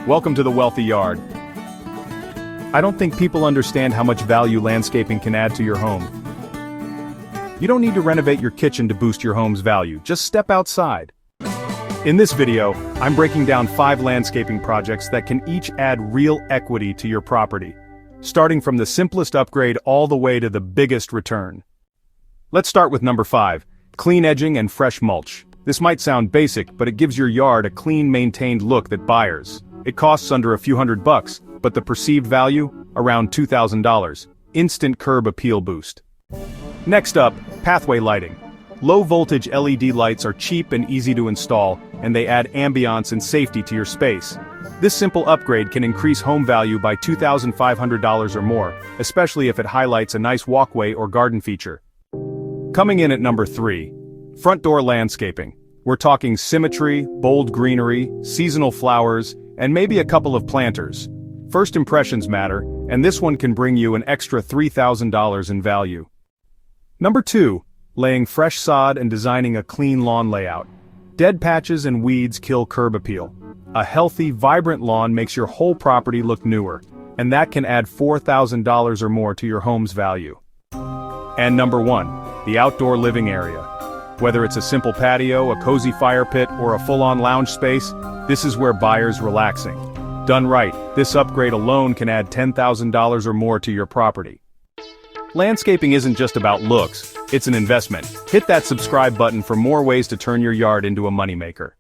Welcome to the wealthy yard. I don't think people understand how much value landscaping can add to your home. You don't need to renovate your kitchen to boost your home's value, just step outside. In this video, I'm breaking down 5 landscaping projects that can each add real equity to your property, starting from the simplest upgrade all the way to the biggest return. Let's start with number 5, clean edging and fresh mulch. This might sound basic, but it gives your yard a clean, maintained look that buyers. It costs under a few $100, but the perceived value? Around $2,000. Instant curb appeal boost. Next up, pathway lighting. Low-voltage LED lights are cheap and easy to install, and they add ambiance and safety to your space. This simple upgrade can increase home value by $2,500 or more, especially if it highlights a nice walkway or garden feature. Coming in at number 3. Front door landscaping. We're talking symmetry, bold greenery, seasonal flowers, and maybe a couple of planters. First impressions matter, and this one can bring you an extra $3,000 in value. Number 2. Laying fresh sod and designing a clean lawn layout. Dead patches and weeds kill curb appeal. A healthy, vibrant lawn makes your whole property look newer, and that can add $4,000 or more to your home's value. And number 1. The outdoor living area. Whether it's a simple patio, a cozy fire pit, or a full-on lounge space, this is where buyers relaxing. Done right, this upgrade alone can add $10,000 or more to your property. Landscaping isn't just about looks, it's an investment. Hit that subscribe button for more ways to turn your yard into a moneymaker.